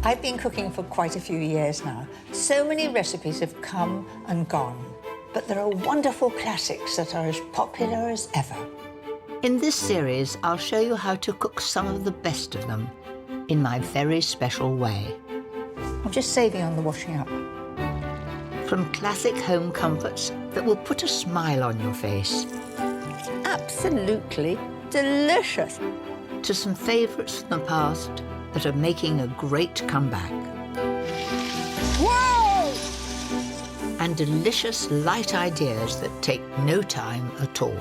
I've been cooking for quite a few years now. So many recipes have come and gone, but there are wonderful classics that are as popular as ever. In this series, I'll show you how to cook some of the best of them in my very special way. I'm just saving on the washing up. From classic home comforts that will put a smile on your face, Absolutely delicious. to some favourites from the past that are making a great comeback. Whoa! And delicious light ideas that take no time at all.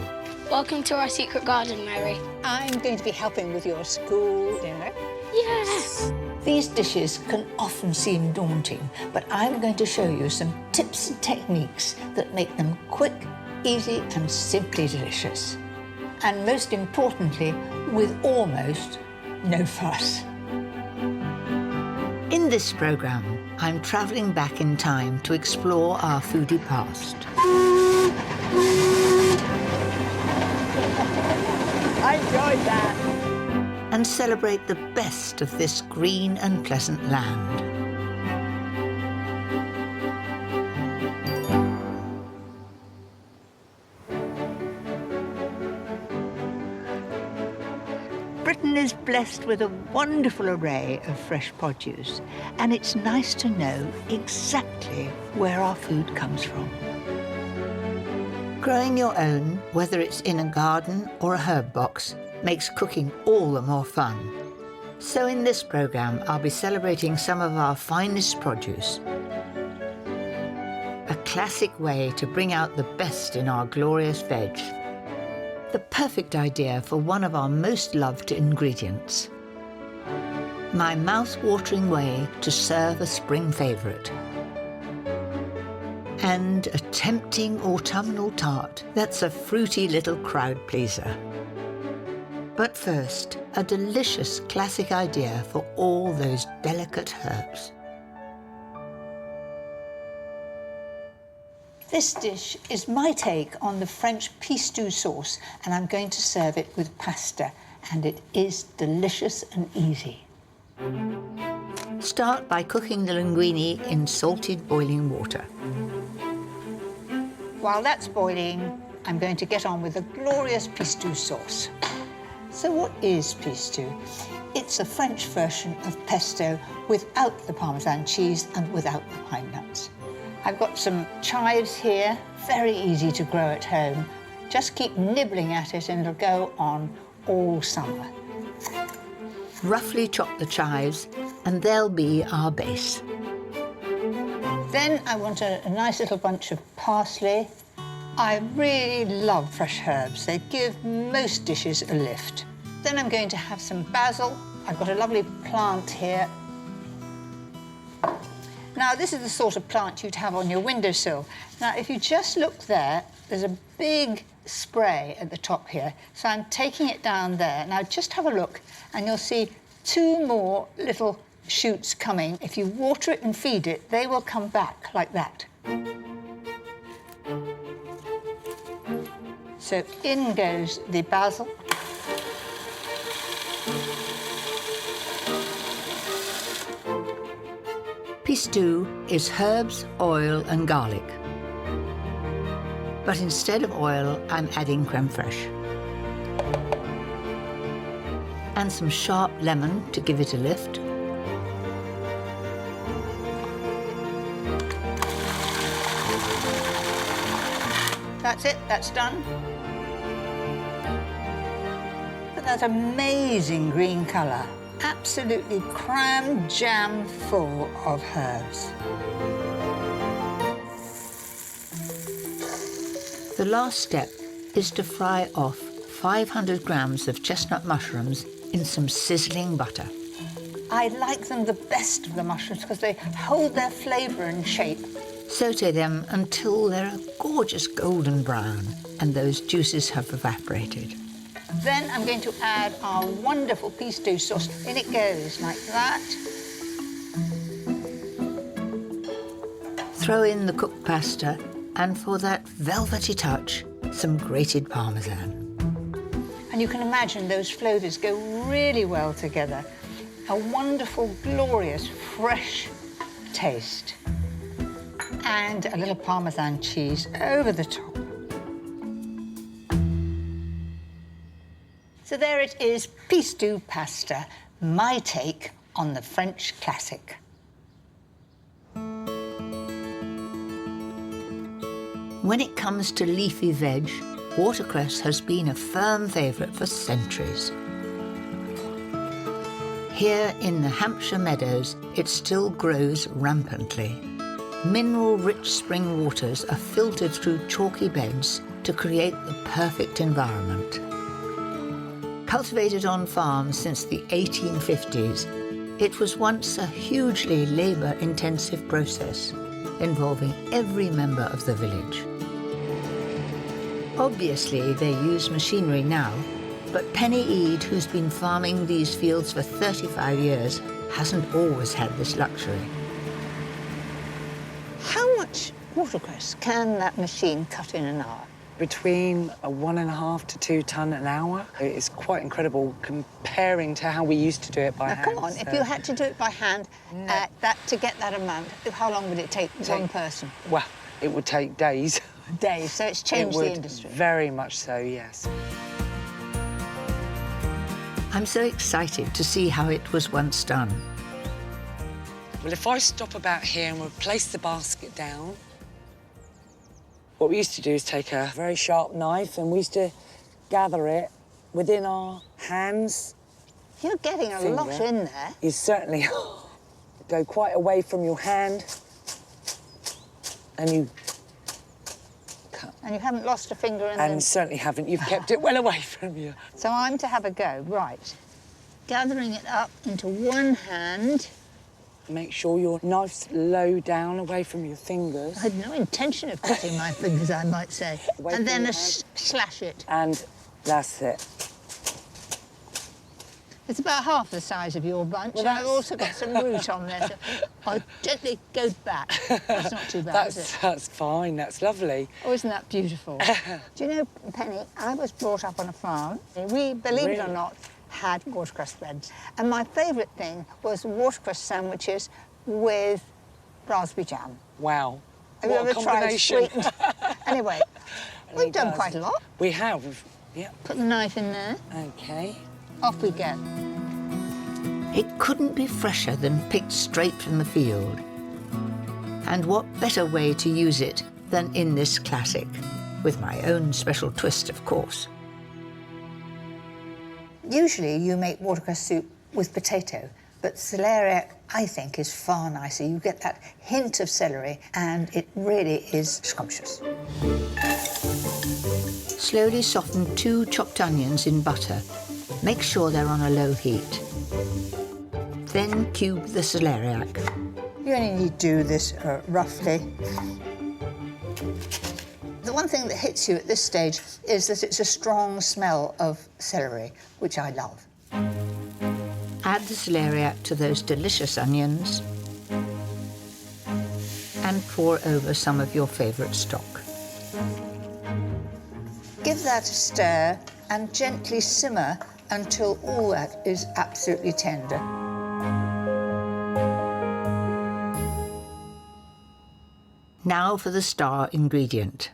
Welcome to our secret garden, Mary. I'm going to be helping with your school dinner. Yes! These dishes can often seem daunting, but I'm going to show you some tips and techniques that make them quick, easy, and simply delicious. And most importantly, with almost no fuss. In this programme, I'm travelling back in time to explore our foodie past. I enjoyed that. And celebrate the best of this green and pleasant land. Britain is blessed with a wonderful array of fresh produce, and it's nice to know exactly where our food comes from. Growing your own, whether it's in a garden or a herb box, makes cooking all the more fun. So in this programme, I'll be celebrating some of our finest produce. A classic way to bring out the best in our glorious veg. The perfect idea for one of our most loved ingredients. My mouth-watering way to serve a spring favourite. And a tempting autumnal tart that's a fruity little crowd pleaser. But first, a delicious classic idea for all those delicate herbs. This dish is my take on the French pistou sauce, and I'm going to serve it with pasta, and it is delicious and easy. Start by cooking the linguine in salted boiling water. While that's boiling, I'm going to get on with the glorious pistou sauce. So what is pistou? It's a French version of pesto without the Parmesan cheese and without the pine nuts. I've got some chives here, very easy to grow at home. Just keep nibbling at it and it'll go on all summer. Roughly chop the chives and they'll be our base. Then I want a nice little bunch of parsley. I really love fresh herbs. They give most dishes a lift. Then I'm going to have some basil. I've got a lovely plant here. Now, this is the sort of plant you'd have on your windowsill. Now, if you just look there, there's a big spray at the top here. So I'm taking it down there. Now, just have a look, and you'll see two more little shoots coming. If you water it and feed it, they will come back like that. So in goes the basil. Pistou is herbs, oil and garlic. But instead of oil, I'm adding creme fraiche. And some sharp lemon to give it a lift. That's it, that's done. Look at that amazing green colour. Absolutely cram jam full of herbs. The last step is to fry off 500 grams of chestnut mushrooms in some sizzling butter. I like them the best of the mushrooms because they hold their flavour and shape. Sauté them until they're a gorgeous golden brown and those juices have evaporated. Then I'm going to add our wonderful pistou sauce. In it goes, like that. Throw in the cooked pasta and for that velvety touch, some grated Parmesan. And you can imagine those flavours go really well together. a wonderful, glorious, fresh taste. And a little Parmesan cheese over the top. So there it is, pistou pasta, my take on the French classic. When it comes to leafy veg, watercress has been a firm favourite for centuries. Here in the Hampshire meadows, it still grows rampantly. Mineral-rich spring waters are filtered through chalky beds to create the perfect environment. Cultivated on farms since the 1850s, it was once a hugely labour-intensive process, involving every member of the village. Obviously, they use machinery now, but Penny Ede, who's been farming these fields for 35 years, hasn't always had this luxury. How much watercress can that machine cut in an hour? Between a 1.5 to 2 tonne an hour. It's quite incredible comparing to how we used to do it by Now, hand. come on, if you had to do it by hand, to get that amount, how long would it take one person? Well, it would take days. Days, so it's changed the industry. Very much so, yes. I'm so excited to see how it was once done. Well, if I stop about here and we'll place the basket down, what we used to do is take a very sharp knife and we used to gather it within our hands. You're getting a lot in there. You certainly go quite away from your hand and you cut. And you haven't lost a finger in And them. certainly haven't. You've kept it well away from you. So I'm to have a go, right. Gathering it up into one hand. Make sure your knife's low down, away from your fingers. I had no intention of cutting my fingers, I might say. Away And from then your slash it. And that's it. It's about half the size of your bunch. Well, And I've also got some root on there, so I'll gently go back. That's not too bad, is it? That's fine, that's lovely. Oh, isn't that beautiful? Do you know, Penny, I was brought up on a farm. We, believe it or not, had watercress breads. And my favourite thing was watercress sandwiches with raspberry jam. Wow. Have you What a ever tried combination. sweet? Anyway, we've done quite a lot. We have, yeah. Put the knife in there. Okay. Off we go. It couldn't be fresher than picked straight from the field. And what better way to use it than in this classic, with my own special twist, of course. Usually you make watercress soup with potato, but celeriac, I think, is far nicer. You get that hint of celery, and it really is scrumptious. Slowly soften 2 chopped onions in butter. Make sure they're on a low heat. Then cube the celeriac. You only need to do this roughly. The one thing that hits you at this stage is that it's a strong smell of celery, which I love. Add the celeriac to those delicious onions and pour over some of your favourite stock. Give that a stir and gently simmer until all that is absolutely tender. Now for the star ingredient.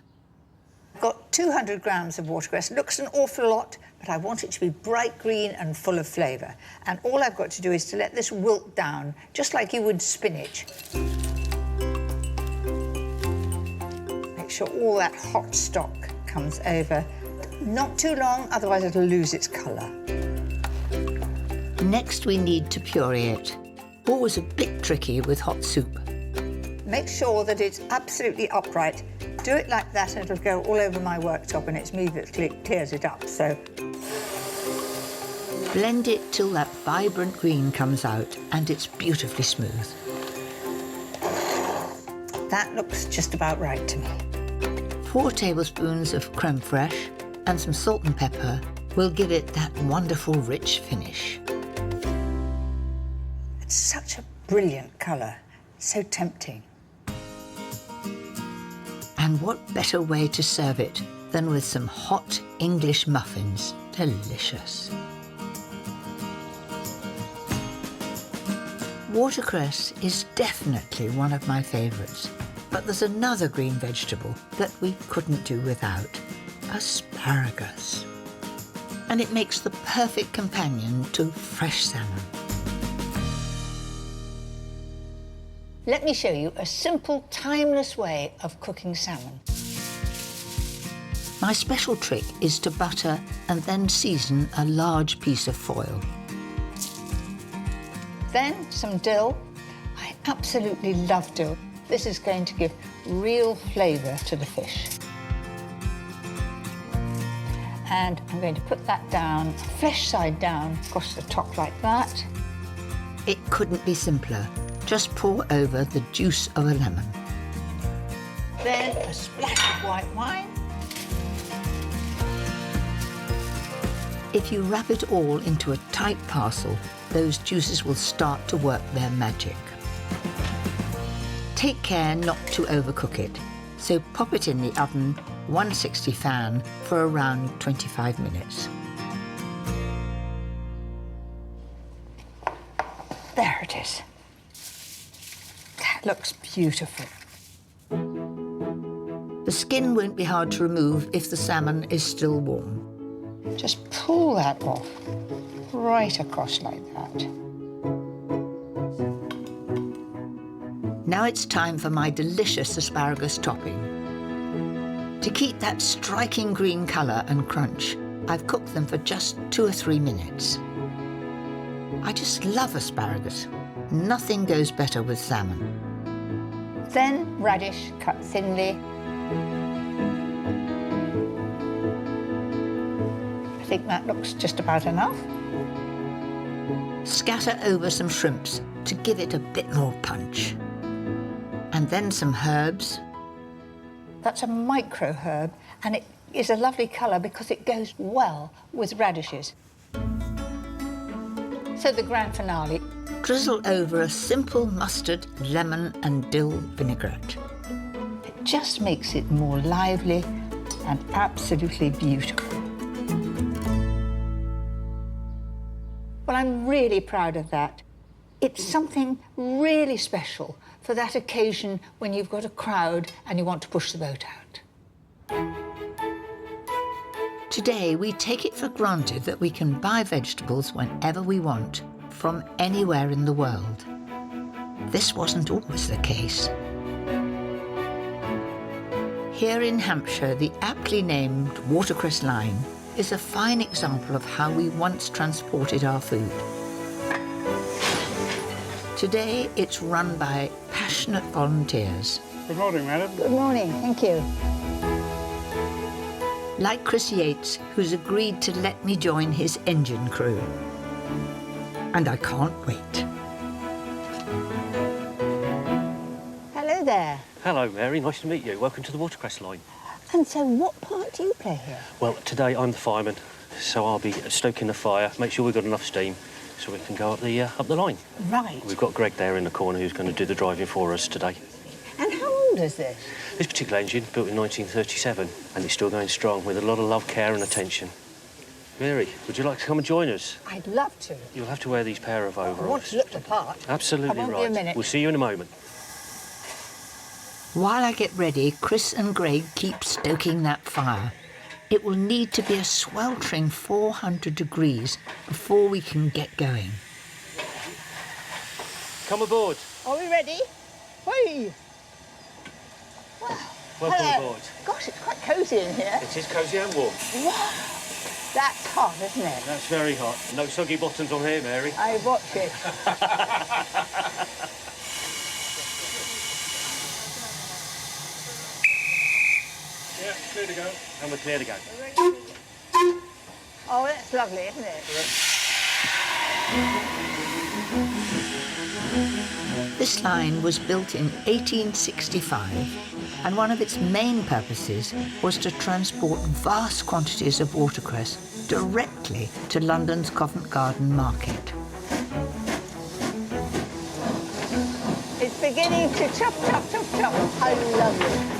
I've got 200 grams of watercress. Looks an awful lot, but I want it to be bright green and full of flavour. And all I've got to do is to let this wilt down, just like you would spinach. Make sure all that hot stock comes over. Not too long, otherwise it'll lose its colour. Next we need to puree it. Always a bit tricky with hot soup. Make sure that it's absolutely upright. Do it like that and it'll go all over my worktop, and it's me that clears it up, so. Blend it till that vibrant green comes out and it's beautifully smooth. That looks just about right to me. 4 tablespoons of creme fraiche and some salt and pepper will give it that wonderful rich finish. It's such a brilliant colour, so tempting. And what better way to serve it than with some hot English muffins? Delicious. Watercress is definitely one of my favourites, but there's another green vegetable that we couldn't do without: asparagus. And it makes the perfect companion to fresh salmon. Let me show you a simple, timeless way of cooking salmon. My special trick is to butter and then season a large piece of foil. Then some dill. I absolutely love dill. This is going to give real flavour to the fish. And I'm going to put that down, flesh side down, across the top like that. It couldn't be simpler. Just pour over the juice of a lemon. Then a splash of white wine. If you wrap it all into a tight parcel, those juices will start to work their magic. Take care not to overcook it, so pop it in the oven, 160 fan, for around 25 minutes. There it is. That looks beautiful. The skin won't be hard to remove if the salmon is still warm. Just pull that off, right across like that. Now it's time for my delicious asparagus topping. To keep that striking green colour and crunch, I've cooked them for just 2 or 3 minutes. I just love asparagus. Nothing goes better with salmon. Then radish cut thinly. I think that looks just about enough. Scatter over some shrimps to give it a bit more punch. And then some herbs. That's a micro herb, and it is a lovely colour because it goes well with radishes. So the grand finale. Drizzle over a simple mustard, lemon and dill vinaigrette. It just makes it more lively and absolutely beautiful. Well, I'm really proud of that. It's something really special for that occasion when you've got a crowd and you want to push the boat out. Today, we take it for granted that we can buy vegetables whenever we want, from anywhere in the world. This wasn't always the case. Here in Hampshire, the aptly named Watercress Line is a fine example of how we once transported our food. Today, it's run by passionate volunteers. Good morning, madam. Good morning, thank you. Like Chris Yates, who's agreed to let me join his engine crew. And I can't wait. Hello there. Hello, Mary. Nice to meet you. Welcome to the Watercress Line. And so what part do you play here? Well, today I'm the fireman, so I'll be stoking the fire, make sure we've got enough steam so we can go up the line. Right. We've got Greg there in the corner who's going to do the driving for us today. And how old is this? This particular engine, built in 1937, and it's still going strong with a lot of love, care and attention. Mary, would you like to come and join us? I'd love to. You'll have to wear these pair of overalls. I want to look the part. Absolutely I won't right. be a minute. We'll see you in a moment. While I get ready, Chris and Greg keep stoking that fire. It will need to be a sweltering 400 degrees before we can get going. Come aboard. Are we ready? Whee! Wow. Welcome Hello. aboard. Gosh, it's quite cosy in here. It is cosy and warm. Wow. That's hot, isn't it? That's very hot. No soggy bottoms on here, Mary. I watch it. Yeah, clear to go. And we're clear to go. Oh, that's lovely, isn't it? This line was built in 1865, and one of its main purposes was to transport vast quantities of watercress directly to London's Covent Garden market. It's beginning to chop, chop, chop, chop. I love it.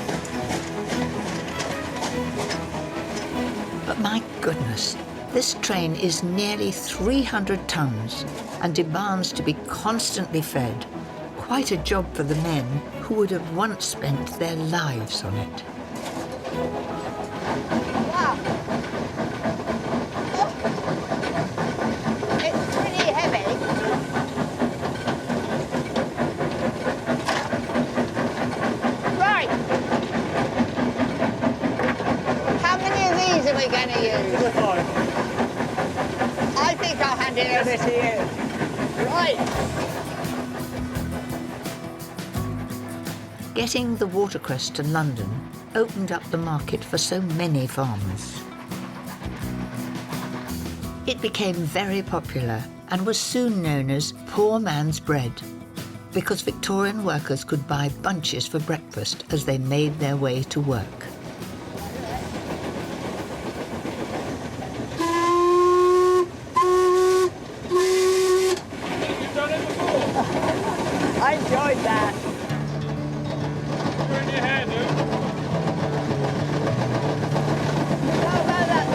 But my goodness, This train is nearly 300 tons and demands to be constantly fed. Quite a job for the men who would have once spent their lives on it. Wow. Oh. It's pretty heavy. Right. How many of these are we going to use? 5. I think I'll hand it over to you. Right. Getting the watercress to London opened up the market for so many farmers. It became very popular and was soon known as poor man's bread, because Victorian workers could buy bunches for breakfast as they made their way to work. I enjoyed that. Turn your hand, Luke. How about that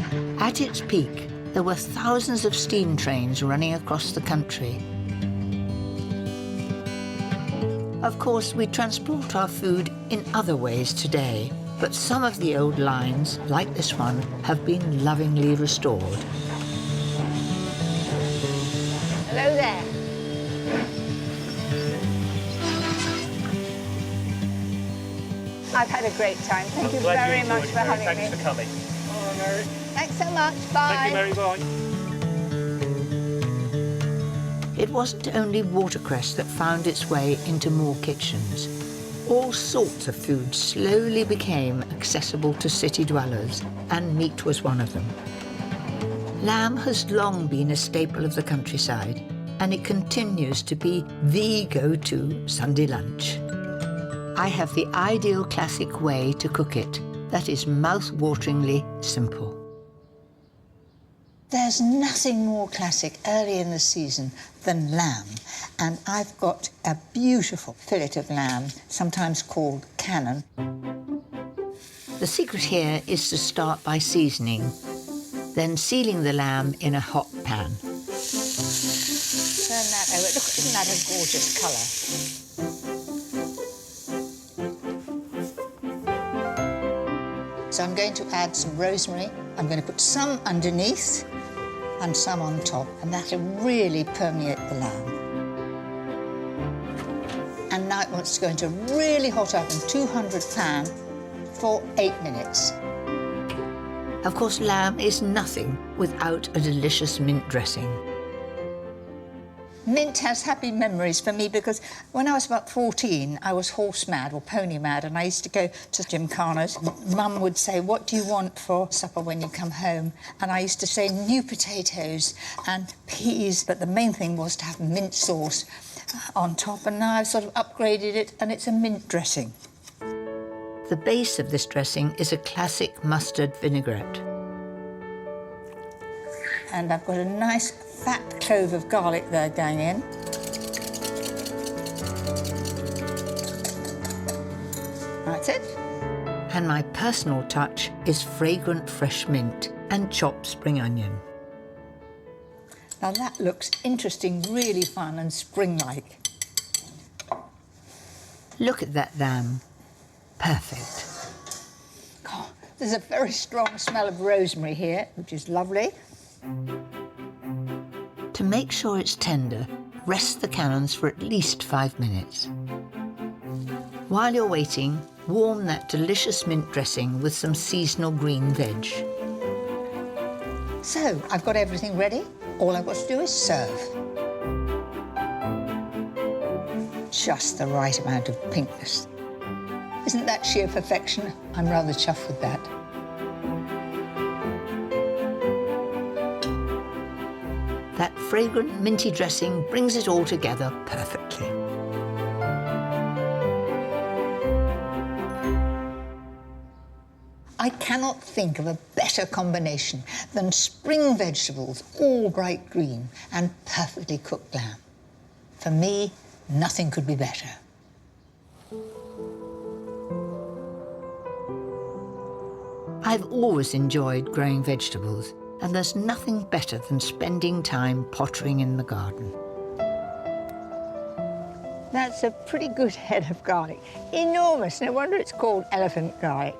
then? At its peak, there were thousands of steam trains running across the country. Of course, we transport our food in other ways today, but some of the old lines, like this one, have been lovingly restored. Hello there. I've had a great time. Thank you very much for having me. Thanks for coming. Bye, Mary. Thanks so much. Bye. Thank you, Mary. Bye. It wasn't only watercress that found its way into more kitchens. All sorts of food slowly became accessible to city dwellers, and meat was one of them. Lamb has long been a staple of the countryside, and it continues to be the go-to Sunday lunch. I have the ideal classic way to cook it that is mouth-wateringly simple. There's nothing more classic early in the season than lamb, and I've got a beautiful fillet of lamb, sometimes called cannon. The secret here is to start by seasoning, then sealing the lamb in a hot pan. Turn that over. Look, isn't that a gorgeous colour? So I'm going to add some rosemary. I'm going to put some underneath and some on top, and that'll really permeate the lamb. And now it wants to go into a really hot oven, 200 pan, for 8 minutes. Of course, lamb is nothing without a delicious mint dressing. Mint has happy memories for me because when I was about 14, I was horse mad or pony mad, and I used to go to gymkhanas. Mum would say, "What do you want for supper when you come home?" And I used to say new potatoes and peas, but the main thing was to have mint sauce on top, and now I've sort of upgraded it and it's a mint dressing. The base of this dressing is a classic mustard vinaigrette. And I've got a nice fat clove of garlic there going in. That's it. And my personal touch is fragrant fresh mint and chopped spring onion. Now that looks interesting, really fun and spring-like. Look at that lamb. Perfect. God, there's a very strong smell of rosemary here, which is lovely. To make sure it's tender, rest the cannons for at least 5 minutes. While you're waiting, warm that delicious mint dressing with some seasonal green veg. So, I've got everything ready. All I've got to do is serve. Just the right amount of pinkness. Isn't that sheer perfection? I'm rather chuffed with that. That fragrant minty dressing brings it all together perfectly. I cannot think of a better combination than spring vegetables, all bright green, and perfectly cooked lamb. For me, nothing could be better. I've always enjoyed growing vegetables, and there's nothing better than spending time pottering in the garden. That's a pretty good head of garlic. Enormous, no wonder it's called elephant garlic.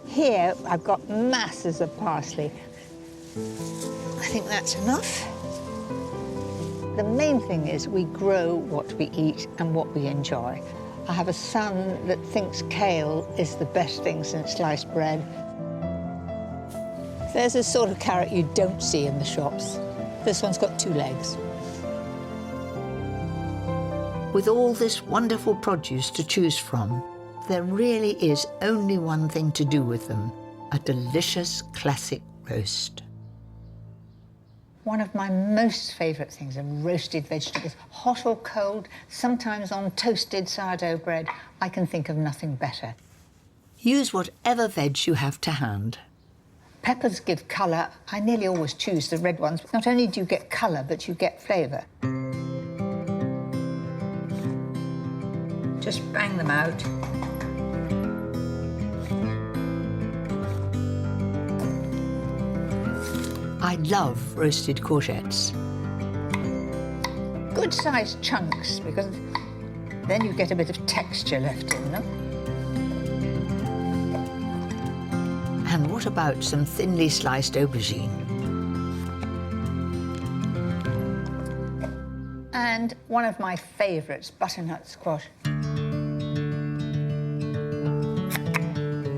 Here, I've got masses of parsley. I think that's enough. The main thing is we grow what we eat and what we enjoy. I have a son that thinks kale is the best thing since sliced bread. There's a sort of carrot you don't see in the shops. This one's got 2 legs. With all this wonderful produce to choose from, there really is only one thing to do with them: a delicious classic roast. One of my most favourite things are roasted vegetables, hot or cold, sometimes on toasted sourdough bread. I can think of nothing better. Use whatever veg you have to hand. Peppers give colour. I nearly always choose the red ones. Not only do you get colour, but you get flavour. Just bang them out. I love roasted courgettes. Good sized chunks, because then you get a bit of texture left in them. And what about some thinly sliced aubergine? And one of my favourites, butternut squash.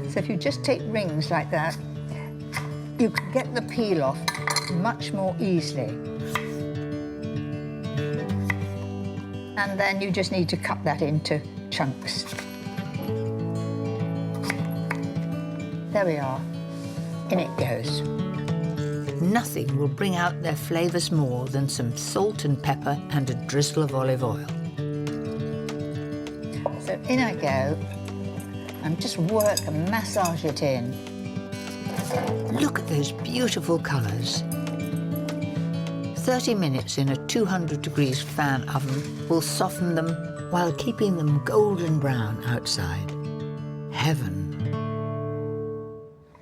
So if you just take rings like that, you can get the peel off much more easily. And then you just need to cut that into chunks. There we are. In it goes. Nothing will bring out their flavours more than some salt and pepper and a drizzle of olive oil. So in I go, and just work and massage it in. Look at those beautiful colours. 30 minutes in a 200 degrees fan oven will soften them while keeping them golden brown outside. Heaven.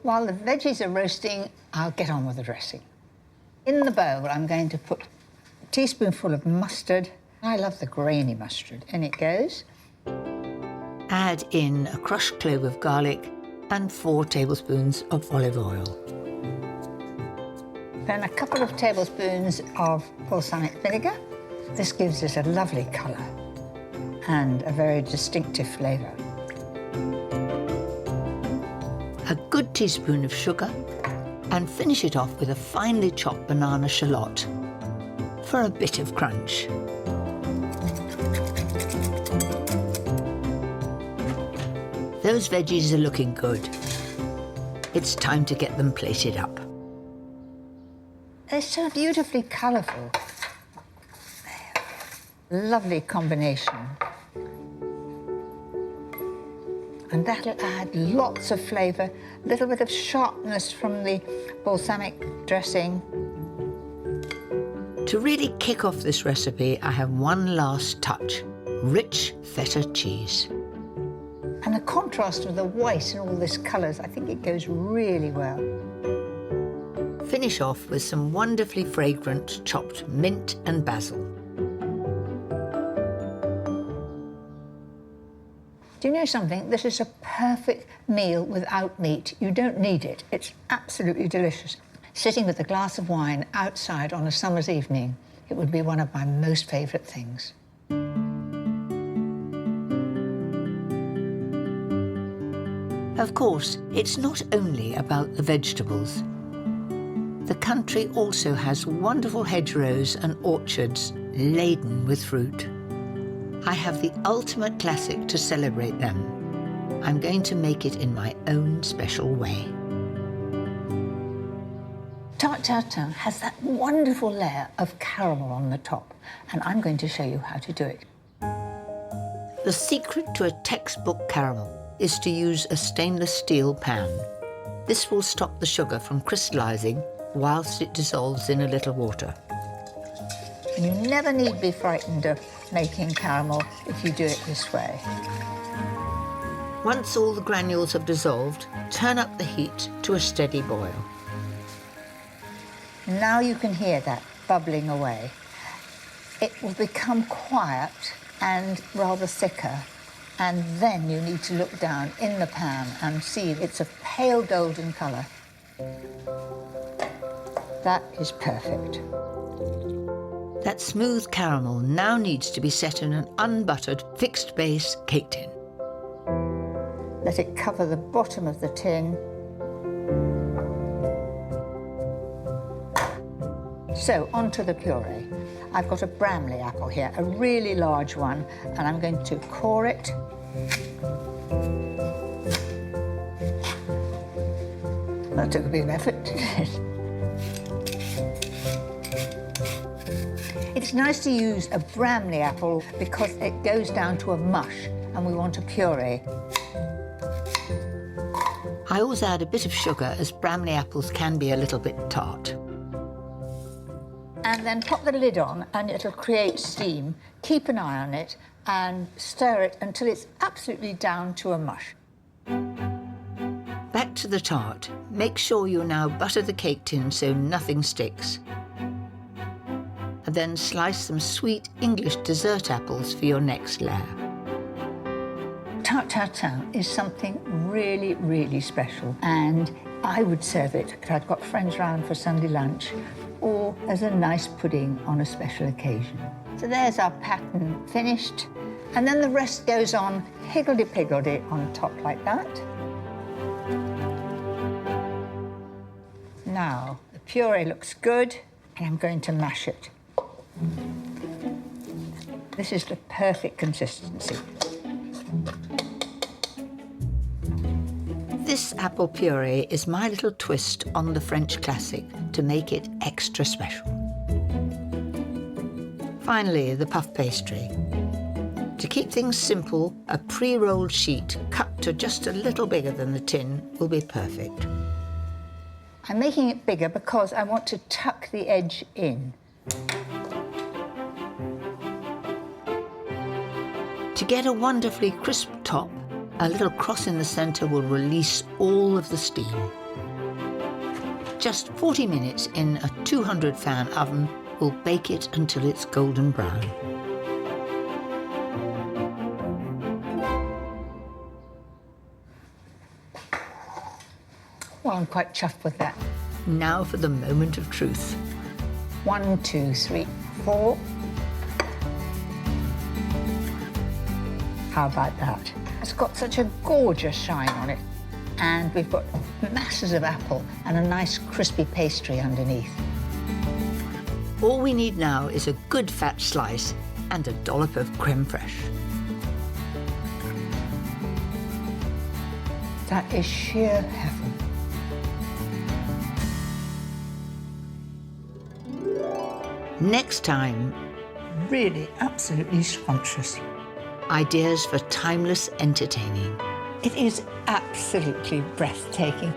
While the veggies are roasting, I'll get on with the dressing. In the bowl, I'm going to put a teaspoonful of mustard. I love the grainy mustard. In it goes. Add in a crushed clove of garlic and 4 tablespoons of olive oil. Then a couple of tablespoons of balsamic vinegar. This gives it a lovely colour and a very distinctive flavour. A good teaspoon of sugar, and finish it off with a finely chopped banana shallot for a bit of crunch. Those veggies are looking good. It's time to get them plated up. They're so beautifully colourful. Lovely combination. And that'll add lots of flavour, a little bit of sharpness from the balsamic dressing. To really kick off this recipe, I have one last touch: rich feta cheese. And the contrast of the white and all this colours, I think it goes really well. Finish off with some wonderfully fragrant chopped mint and basil. Do you know something? This is a perfect meal without meat. You don't need it. It's absolutely delicious. Sitting with a glass of wine outside on a summer's evening, it would be one of my most favourite things. Of course, it's not only about the vegetables. The country also has wonderful hedgerows and orchards laden with fruit. I have the ultimate classic to celebrate them. I'm going to make it in my own special way. Tarte Tatin has that wonderful layer of caramel on the top, and I'm going to show you how to do it. The secret to a textbook caramel is to use a stainless steel pan. This will stop the sugar from crystallising whilst it dissolves in a little water. And you never need be frightened of making caramel if you do it this way. Once all the granules have dissolved, turn up the heat to a steady boil. Now you can hear that bubbling away. It will become quiet and rather thicker, and then you need to look down in the pan and see it's a pale golden colour. That is perfect. That smooth caramel now needs to be set in an unbuttered, fixed base cake tin. Let it cover the bottom of the tin. So, onto the puree. I've got a Bramley apple here, a really large one, and I'm going to core it. That took a bit of effort, didn't it? It's nice to use a Bramley apple because it goes down to a mush, and we want a puree. I always add a bit of sugar, as Bramley apples can be a little bit tart. And then pop the lid on and it'll create steam. Keep an eye on it and stir it until it's absolutely down to a mush. Back to the tart. Make sure you now butter the cake tin so nothing sticks. And then slice some sweet English dessert apples for your next layer. Tarte Tatin is something really, really special, and I would serve it if I'd got friends round for Sunday lunch or as a nice pudding on a special occasion. So there's our pattern finished, and then the rest goes on higgledy-piggledy on top like that. Now, the puree looks good, and I'm going to mash it. This is the perfect consistency. This apple puree is my little twist on the French classic to make it extra special. Finally, the puff pastry. To keep things simple, a pre-rolled sheet cut to just a little bigger than the tin will be perfect. I'm making it bigger because I want to tuck the edge in. To get a wonderfully crisp top, a little cross in the centre will release all of the steam. Just 40 minutes in a 200-fan oven will bake it until it's golden brown. Well, I'm quite chuffed with that. Now for the moment of truth. 1, 2, 3, 4. How about that? It's got such a gorgeous shine on it. And we've got masses of apple and a nice crispy pastry underneath. All we need now is a good fat slice and a dollop of creme fraiche. That is sheer heaven. Next time, Really, absolutely scrumptious. ideas for timeless entertaining. It is absolutely breathtaking.